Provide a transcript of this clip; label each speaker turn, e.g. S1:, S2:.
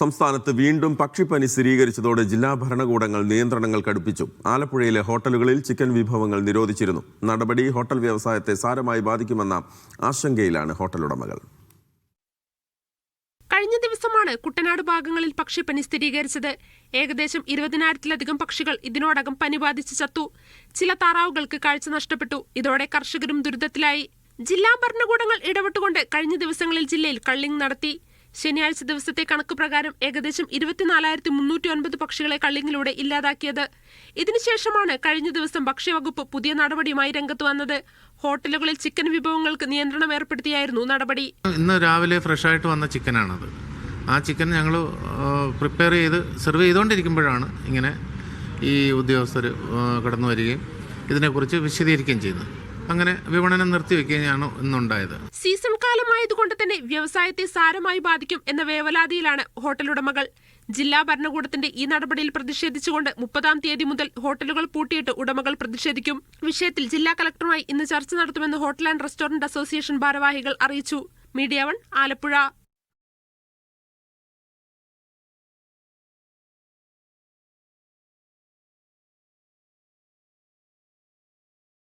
S1: സംസ്ഥാനത്ത് വീണ്ടും പക്ഷിപ്പനി സ്ഥിരീകരിച്ചതോടെ ജില്ലാ ഭരണകൂടങ്ങൾ നിയന്ത്രണങ്ങൾ കടുപ്പിച്ചു. ആലപ്പുഴയിലെ ഹോട്ടലുകളിൽ ചിക്കൻ വിഭവങ്ങൾ നിരോധിച്ചിരുന്നു. നടപടി ഹോട്ടൽ വ്യവസായത്തെ സാരമായി ബാധിക്കുമെന്ന ആശങ്കയിലാണ് ഹോട്ടൽ ഉടമകൾ.
S2: കഴിഞ്ഞ ദിവസമാണ് കുട്ടനാട് ഭാഗങ്ങളിൽ പക്ഷിപ്പനി സ്ഥിരീകരിച്ചത്. ഏകദേശം 20,000-ലധികം പക്ഷികൾ ഇതിനോടകം പനി ബാധിച്ച് ചത്തു. ചില താറാവുകൾക്ക് കാഴ്ച നഷ്ടപ്പെട്ടു. ഇതോടെ കർഷകരും ദുരിതത്തിലായി. ജില്ലാ ഭരണകൂടങ്ങൾ ഇടപെട്ടുകൊണ്ട് കഴിഞ്ഞ ദിവസങ്ങളിൽ ജില്ലയിൽ കള്ളിംഗ് നടത്തി. ശനിയാഴ്ച ദിവസത്തെ കണക്ക് പ്രകാരം ഏകദേശം 24,309 പക്ഷികളെ കള്ളിങ്ങിലൂടെ ഇല്ലാതാക്കിയത്. ഇതിനുശേഷമാണ് കഴിഞ്ഞ ദിവസം ഭക്ഷ്യവകുപ്പ് പുതിയ നടപടിയുമായി രംഗത്ത് വന്നത്. ഹോട്ടലുകളിൽ ചിക്കൻ വിഭവങ്ങൾക്ക് നിയന്ത്രണം ഏർപ്പെടുത്തിയായിരുന്നു നടപടി.
S3: ഇന്ന് രാവിലെ ഫ്രഷായിട്ട് വന്ന ചിക്കനാണത്. ആ ചിക്കൻ ഞങ്ങൾ പ്രിപ്പയർ ചെയ്ത് സെർവ് ചെയ്തുകൊണ്ടിരിക്കുമ്പോഴാണ് ഇങ്ങനെ ഈ ഉദ്യോഗസ്ഥർ കടന്നു വരികയും ഇതിനെക്കുറിച്ച് വിശദീകരിക്കുകയും ചെയ്യുന്നത്. അങ്ങനെ വിപണനം നിർത്തിവെക്കുകയാണ് ഇന്നുണ്ടായത്.
S2: സീസൺ കാലമായതുകൊണ്ട് തന്നെ വ്യവസായത്തെ സാരമായി ബാധിക്കും എന്ന വേവലാതിയിലാണ് ഹോട്ടലുടമകൾ. ജില്ലാ ഭരണകൂടത്തിന്റെ ഈ നടപടിയിൽ പ്രതിഷേധിച്ചുകൊണ്ട് 30-ാം തീയതി മുതൽ ഹോട്ടലുകൾ പൂട്ടിയിട്ട് ഉടമകൾ പ്രതിഷേധിക്കും. വിഷയത്തിൽ ജില്ലാ കളക്ടറുമായി ഇന്ന് ചർച്ച നടത്തുമെന്ന് ഹോട്ടൽ ആൻഡ് റെസ്റ്റോറന്റ് അസോസിയേഷൻ ഭാരവാഹികൾ അറിയിച്ചു. മീഡിയ 1 ആലപ്പുഴ.